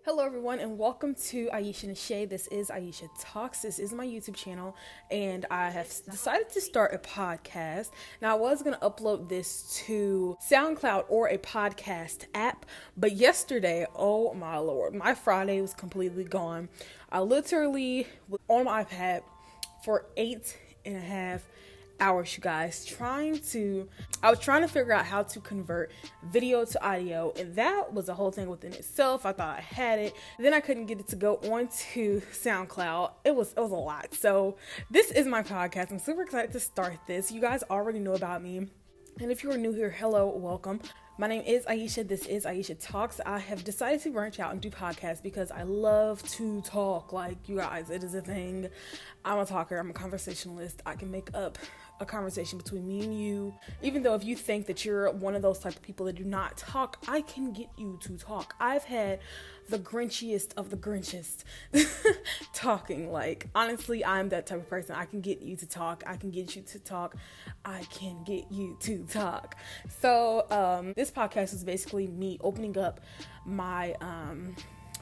Hello everyone and welcome to Aisha Shay. This is Aisha Talks. This is my YouTube channel and I have decided to start a podcast. Now I was going to upload this to SoundCloud or a podcast app, but yesterday, oh my lord, my Friday was completely gone. I literally was on my iPad for 8.5 hours, you guys, I was trying to figure out how to convert video to audio, and that was a whole thing within itself. I thought I had it, then I couldn't get it to go onto SoundCloud. It was a lot. So this is my podcast. I'm super excited to start this. You guys already know about me, and if you are new here, hello, welcome. My name is Aisha. This is Aisha Talks. I have decided to branch out and do podcasts because I love to talk. Like, you guys, it is a thing. I'm a talker. I'm a conversationalist. I can make up a conversation between me and you. Even though if you think that you're one of those type of people that do not talk, I can get you to talk. I've had the Grinchiest of the Grinchest talking. Like, honestly, I'm that type of person. I can get you to talk. I can get you to talk. I can get you to talk. So this podcast is basically me opening up my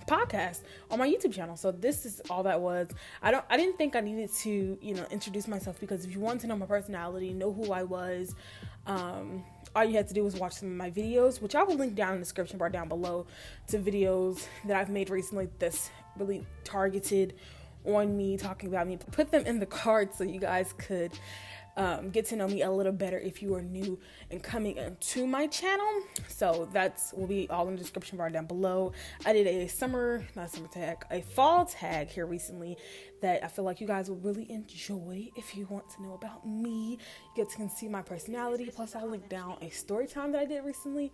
podcast on my YouTube channel. So this is all that was. I didn't think I needed to, introduce myself, because if you want to know my personality, know who I was, all you had to do was watch some of my videos, which I will link down in the description bar down below, to videos that I've made recently that's really targeted on me, talking about me. Put them in the card so you guys could get to know me a little better if you are new and coming into my channel. So that's will be all in the description bar down below. I did a fall tag here recently that I feel like you guys will really enjoy. If you want to know about me, you get to see my personality. Plus I'll link down a story time that I did recently.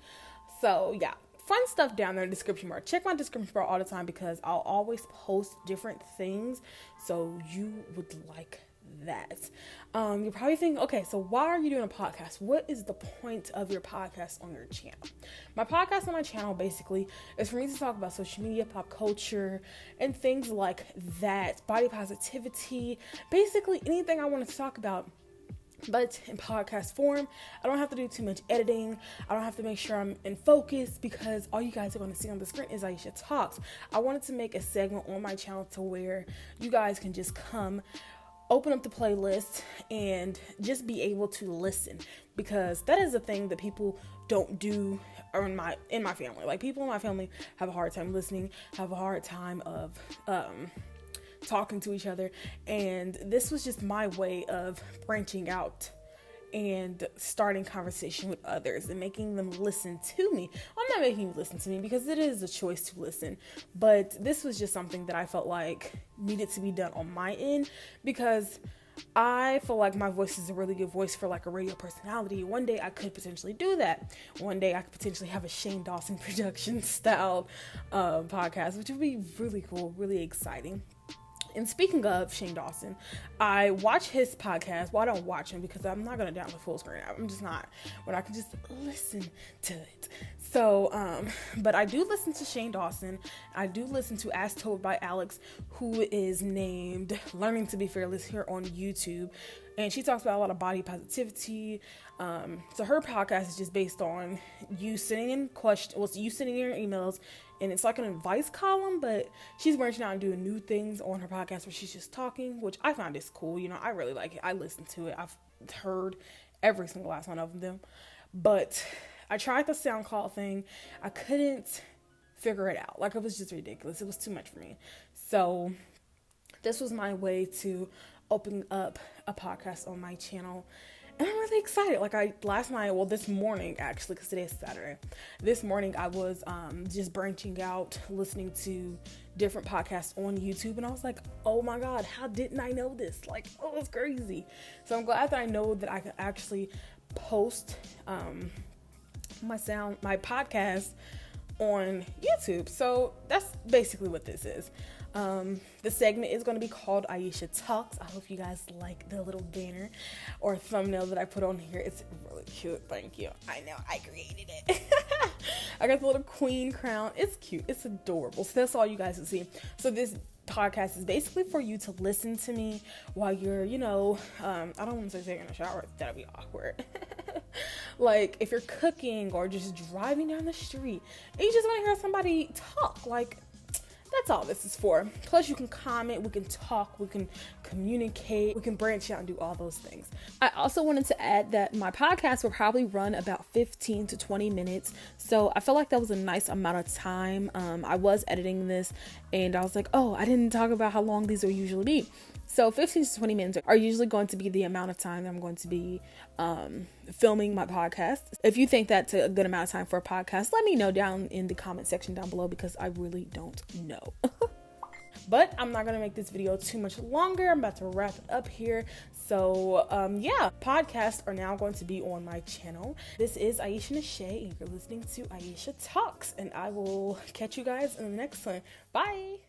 So yeah, fun stuff down there in the description bar. Check my description bar all the time because I'll always post different things, so you would like that. You're probably thinking, okay, so why are you doing a podcast? What is the point of your podcast on your channel? My podcast on my channel basically is for me to talk about social media, pop culture, and things like that, body positivity, basically anything I wanted to talk about, but in podcast form. I don't have to do too much editing. I don't have to make sure I'm in focus, because all you guys are going to see on the screen is Aisha Talks. I wanted to make a segment on my channel to where you guys can just come, open up the playlist, and just be able to listen, because that is a thing that people don't do in my family. Like, people in my family have a hard time listening, have a hard time of talking to each other, and this was just my way of branching out and starting conversation with others and making them listen to me. I'm not making you listen to me, because it is a choice to listen, but this was just something that I felt like needed to be done on my end, because I feel like my voice is a really good voice for like a radio personality. One day I could potentially do that. One day I could potentially have a Shane Dawson production style podcast, which would be really cool, really exciting. And speaking of Shane Dawson, I watch his podcast. Well, I don't watch him because I'm not going to download the full screen. I'm just not. But I can just listen to it. So, but I do listen to Shane Dawson. I do listen to As Told by Alex, who is named Learning to Be Fearless here on YouTube. And she talks about a lot of body positivity. So her podcast is just based on you sitting in your emails, and it's like an advice column, but she's branching out and doing new things on her podcast where she's just talking, which I find is cool. I really like it. I listen to it. I've heard every single last one of them, but I tried the SoundCloud thing. I couldn't figure it out. Like, it was just ridiculous. It was too much for me. So this was my way to open up a podcast on my channel. And I'm really excited. Like, this morning, actually, because today is Saturday. This morning, I was just branching out, listening to different podcasts on YouTube. And I was like, oh my God, how didn't I know this? Like, oh, it's crazy. So I'm glad that I know that I can actually post my podcast on YouTube. So that's basically what this is. The segment is going to be called Aisha Talks. I hope you guys like the little banner or thumbnail that I put on here. It's really cute. Thank you. I know, I created it. I got the little queen crown. It's cute. It's adorable. So that's all you guys will see. So this podcast is basically for you to listen to me while you're, I don't want to say taking a shower. That'd be awkward. Like, if you're cooking or just driving down the street and you just want to hear somebody talk, like, That's all this is for. Plus you can comment, we can talk, we can communicate, we can branch out and do all those things. I also wanted to add that my podcast will probably run about 15 to 20 minutes. So I felt like that was a nice amount of time. I was editing this and I was like, oh, I didn't talk about how long these will usually be. So 15 to 20 minutes are usually going to be the amount of time that I'm going to be filming my podcast. If you think that's a good amount of time for a podcast, let me know down in the comment section down below, because I really don't know. But I'm not going to make this video too much longer. I'm about to wrap it up here. So yeah, podcasts are now going to be on my channel. This is Aisha Shay, and you're listening to Aisha Talks, and I will catch you guys in the next one. Bye.